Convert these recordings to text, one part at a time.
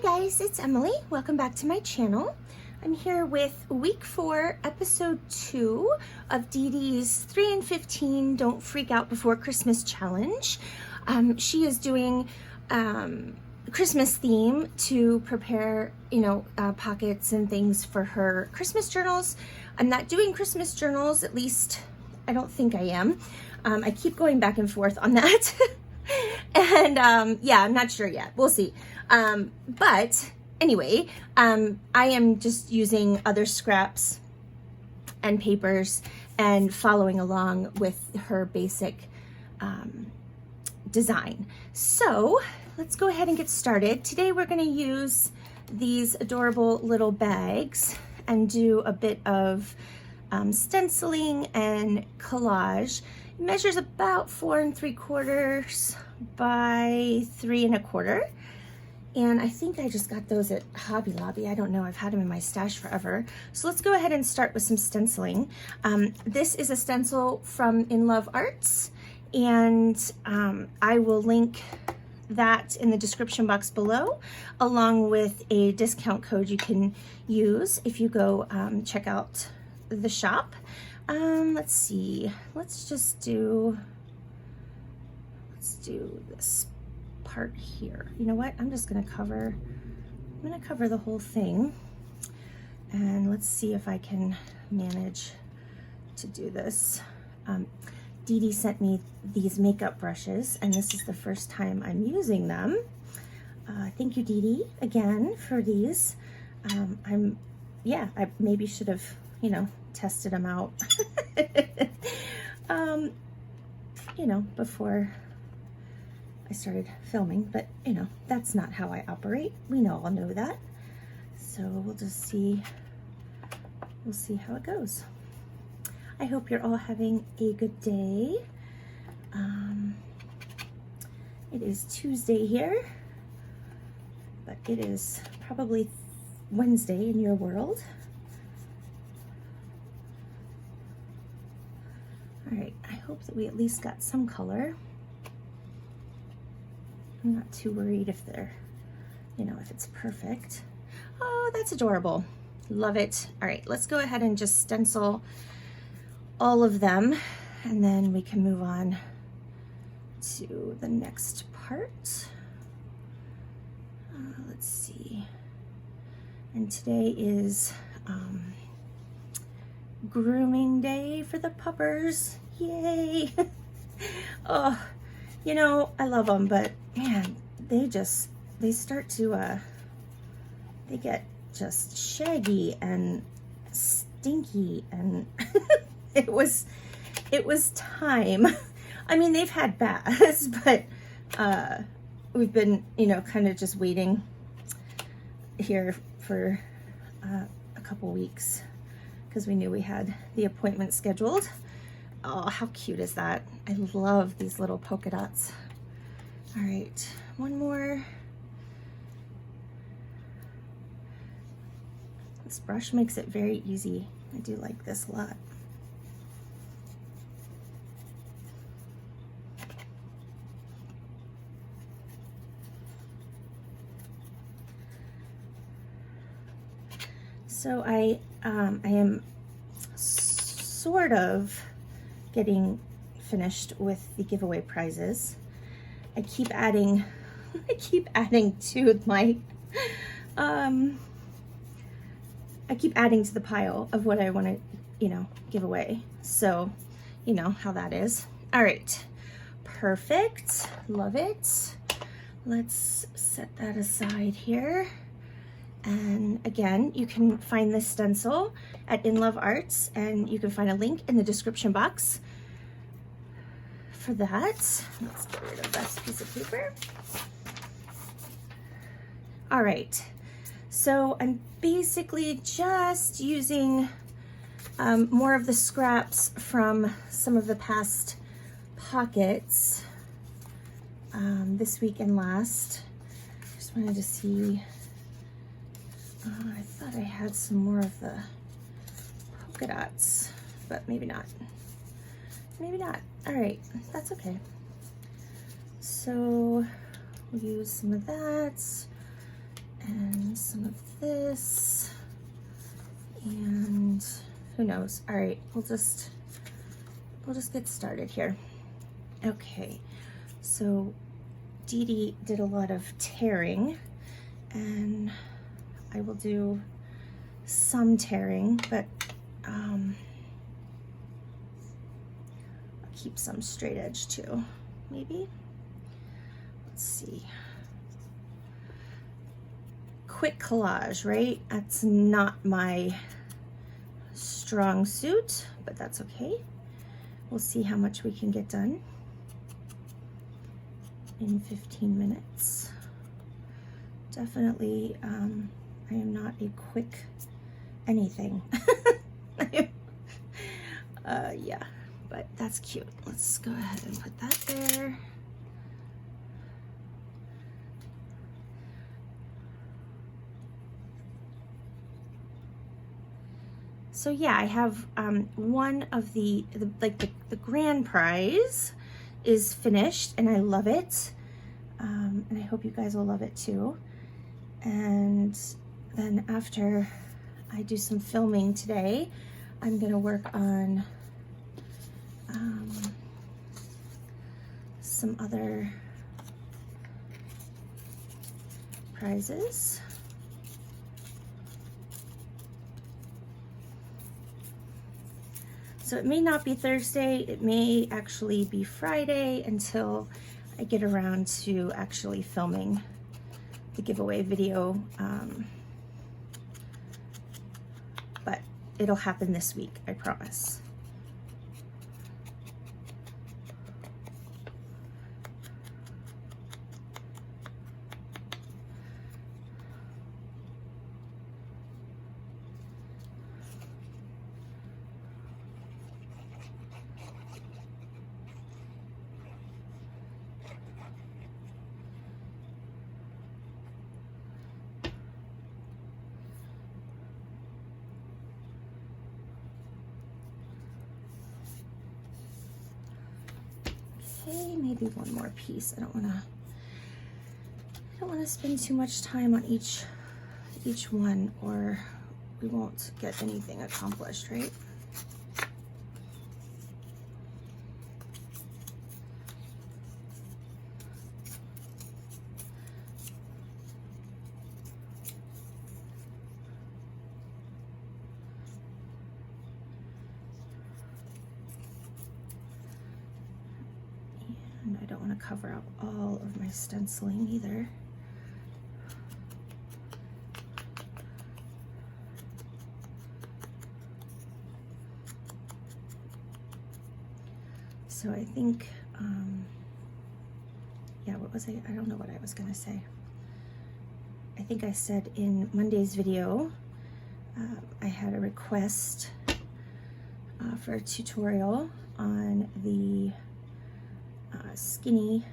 Hi guys, it's Emily. Welcome back to my channel. I'm here with week 4, episode 2 of Dee Dee's 3 and 15 Don't Freak Out Before Christmas challenge. She is doing Christmas theme to prepare, pockets and things for her Christmas journals. I'm not doing Christmas journals, at least I don't think I am. I keep going back and forth on that. And yeah, I'm not sure yet. We'll see. But anyway, I am just using other scraps and papers and following along with her basic design. So let's go ahead and get started. Today we're going to use these adorable little bags and do a bit of stenciling and collage. It measures about 4 3/4 by 3 1/4. And I think I just got those at Hobby Lobby. I don't know, I've had them in my stash forever. So let's go ahead and start with some stenciling. This is a stencil from In Love Arts, and I will link that in the description box below, along with a discount code you can use if you go check out the shop. Let's see, let's do this part here. You know what? I'm just gonna cover the whole thing, and let's see if I can manage to do this. Dee Dee sent me these makeup brushes, and this is the first time I'm using them. Thank you, Dee Dee, again for these. I maybe should have, tested them out, before I started filming, but that's not how I operate. We all know that. So we'll just see, we'll see how it goes. I hope you're all having a good day. It is Tuesday here, but it is probably Wednesday in your world. All right, I hope that we at least got some color. I'm not too worried if they're, if it's perfect. Oh, that's adorable. Love it. All right, let's go ahead and just stencil all of them, and then we can move on to the next part. Let's see. And today is grooming day for the puppers. Yay. Oh, I love them, but man, they start to, they get just shaggy and stinky, and it was time. I mean, they've had baths, but we've been, kind of just waiting here for a couple weeks because we knew we had the appointment scheduled. Oh, how cute is that? I love these little polka dots. All right, one more. This brush makes it very easy. I do like this a lot. So I am sort of getting finished with the giveaway prizes. I keep adding to my I keep adding to the pile of what I want to, give away. So, you know how that is. All right, perfect. Love it. Let's set that aside here. And again, you can find this stencil at In Love Arts, and you can find a link in the description box for that. Let's get rid of this piece of paper. All right, so I'm basically just using more of the scraps from some of the past pockets this week and last. Just wanted to see. I thought I had some more of the polka dots, but maybe not. Maybe not. All right, that's okay. So we'll use some of that, and some of this, and who knows. All right, we'll just get started here. Okay, so Dee Dee did a lot of tearing, and I will do some tearing, but I'll keep some straight edge too, maybe. Let's see. Quick collage, right? That's not my strong suit, but that's okay. We'll see how much we can get done in 15 minutes. Definitely, I am not a quick anything. Yeah, but that's cute. Let's go ahead and put that there. So yeah, I have one of the grand prize is finished, and I love it. And I hope you guys will love it too. And then after I do some filming today, I'm gonna work on some other prizes. So it may not be Thursday, it may actually be Friday until I get around to actually filming the giveaway video. But it'll happen this week, I promise. Okay, maybe one more piece. I don't want to spend too much time on each one, or we won't get anything accomplished, right? I don't want to cover up all of my stenciling either. So I think, yeah, what was I don't know what I was going to say. I think I said in Monday's video, I had a request for a tutorial on the skinny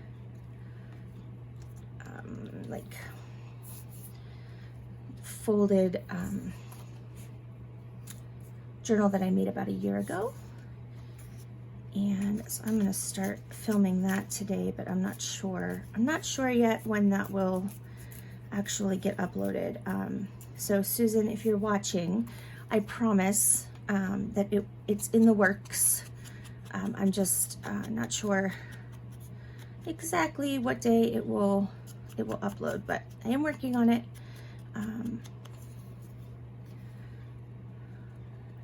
like folded journal that I made about a year ago, and so I'm going to start filming that today, but I'm not sure yet when that will actually get uploaded. So Susan, if you're watching, I promise that it's in the works. I'm just not sure exactly what day it will upload, but I am working on it.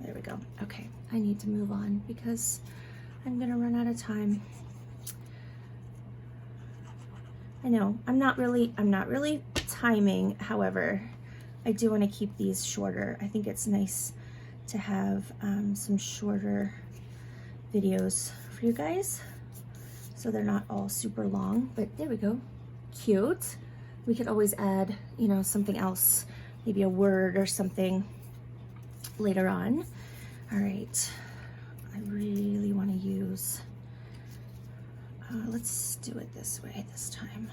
There we go. Okay, I need to move on because I'm gonna run out of time. I know I'm not really timing, however, I do want to keep these shorter. I think it's nice to have some shorter videos for you guys, so they're not all super long. But there we go, cute. We could always add, you know, something else, maybe a word or something later on. All right, I really want to use, let's do it this way this time.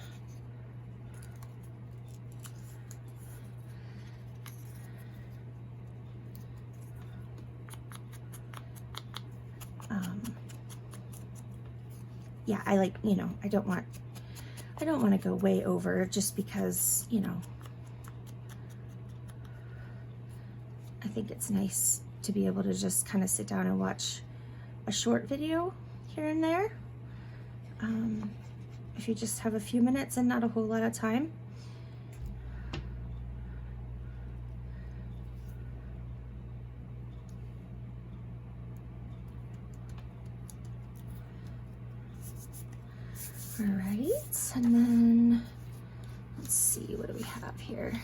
Yeah, I like, you know, I don't want to go way over just because, you know, think it's nice to be able to just kind of sit down and watch a short video here and there. If you just have a few minutes and not a whole lot of time. All right, and then let's see, what do we have here?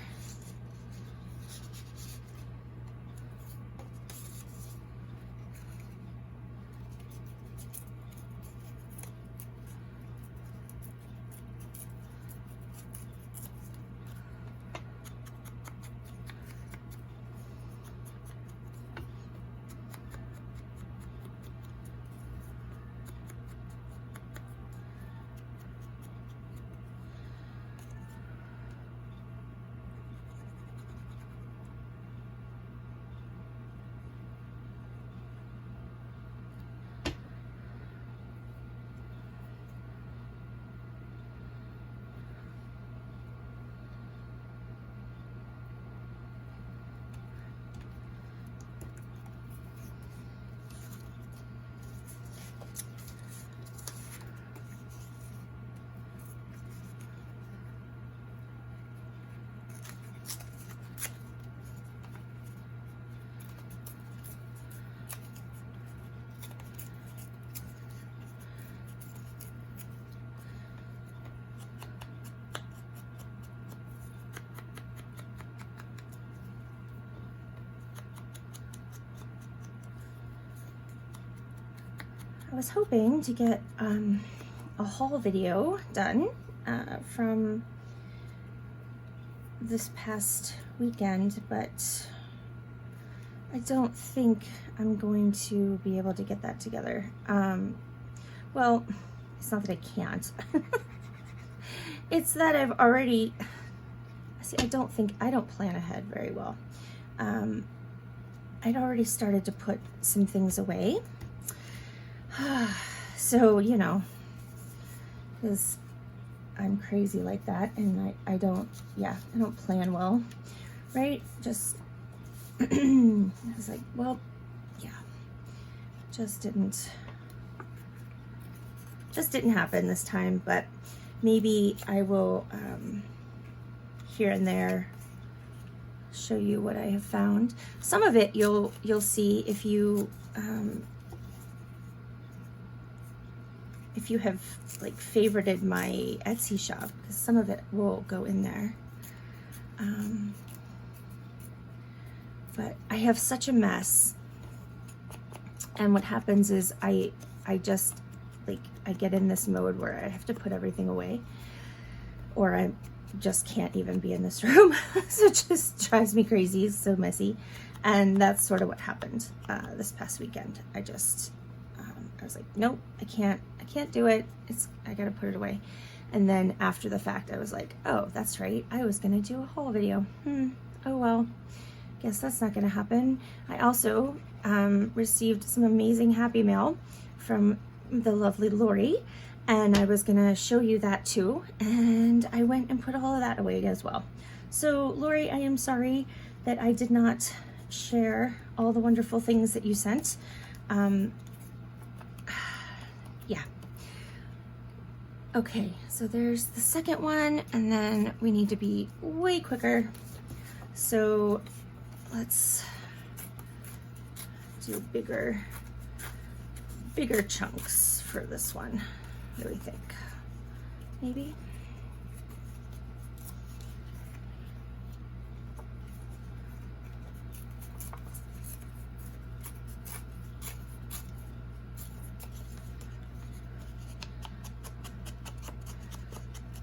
I was hoping to get a haul video done from this past weekend, but I don't think I'm going to be able to get that together. Well, it's not that I can't. It's that I've already, see, I don't plan ahead very well. I'd already started to put some things away. So, you know, because I'm crazy like that, and I don't plan well, right? Just, I was like, well, yeah, just didn't happen this time, but maybe I will, here and there, show you what I have found. Some of it you'll see if you have like favorited my Etsy shop, because some of it will go in there. But I have such a mess, and what happens is I just like, I get in this mode where I have to put everything away, or I just can't even be in this room. So it just drives me crazy. It's so messy. And that's sort of what happened this past weekend. I was like, nope, I can't do it. I gotta put it away. And then after the fact, I was like, oh, that's right, I was gonna do a haul video. Oh well, guess that's not gonna happen. I also received some amazing happy mail from the lovely Lori, and I was gonna show you that too, and I went and put all of that away as well. So Lori, I am sorry that I did not share all the wonderful things that you sent. Yeah. Okay, so there's the second one, and then we need to be way quicker. So let's do bigger chunks for this one. What do we think? Maybe?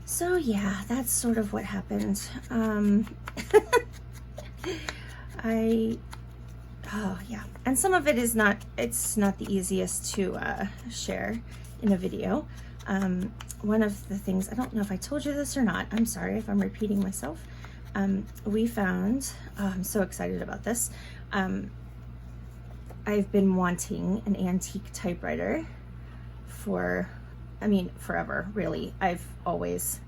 So yeah, that's sort of what happened. Oh yeah, and some of it is not, it's not the easiest to share in a video. One of the things, I don't know if I told you this or not, I'm sorry if I'm repeating myself. We found, I'm so excited about this. I've been wanting an antique typewriter for, I mean, forever, really. I've always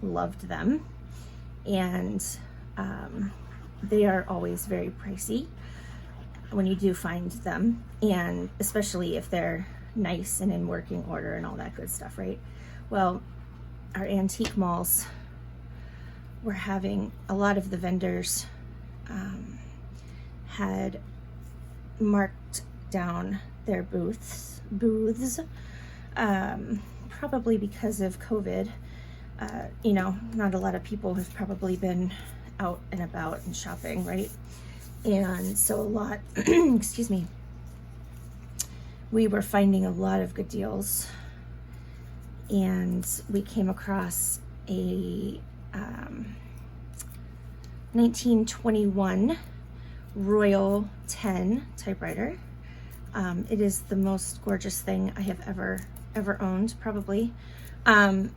loved them. And they are always very pricey when you do find them, and especially if they're nice and in working order and all that good stuff, right? Well, our antique malls were having, a lot of the vendors had marked down their booths, probably because of COVID. You know, not a lot of people have probably been out and about and shopping, right? And so a lot, excuse me, we were finding a lot of good deals, and we came across a 1921 Royal 10 typewriter. It is the most gorgeous thing I have ever owned, probably. And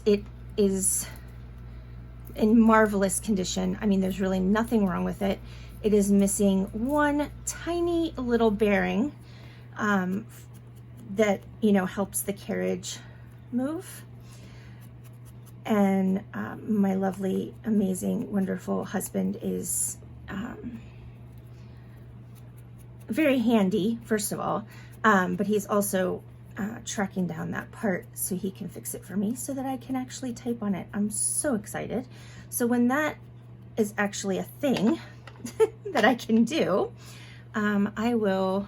it is in marvelous condition. I mean, there's really nothing wrong with it. It is missing one tiny little bearing that, you know, helps the carriage move. And my lovely, amazing, wonderful husband is very handy, first of all, but he's also tracking down that part so he can fix it for me so that I can actually type on it. I'm so excited. So when that is actually a thing that I can do, I will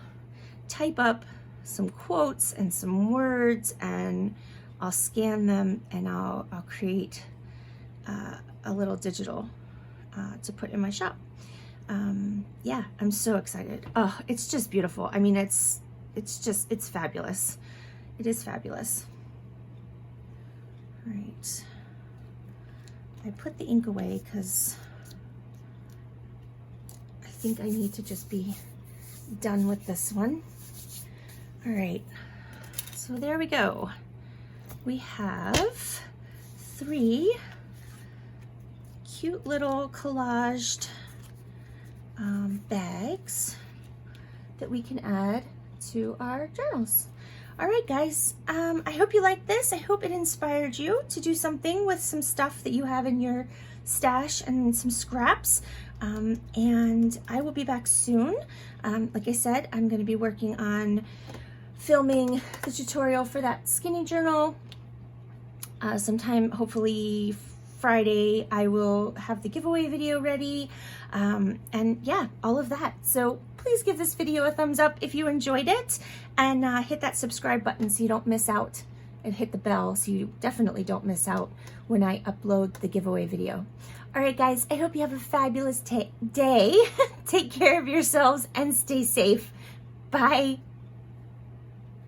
type up some quotes and some words, and I'll scan them, and I'll create a little digital to put in my shop. Yeah, I'm so excited. Oh, it's just beautiful. I mean, it's fabulous. It is fabulous. All right. I put the ink away because I think I need to just be done with this one. All right. So there we go. We have 3 cute little collaged bags that we can add to our journals. All right, guys, I hope you liked this. I hope it inspired you to do something with some stuff that you have in your stash and some scraps. And I will be back soon. Like I said, I'm going to be working on filming the tutorial for that skinny journal. Sometime, hopefully Friday, I will have the giveaway video ready. And yeah, all of that. So please give this video a thumbs up if you enjoyed it, and hit that subscribe button so you don't miss out, and hit the bell so you definitely don't miss out when I upload the giveaway video. All right, guys, I hope you have a fabulous day. Take care of yourselves and stay safe. Bye.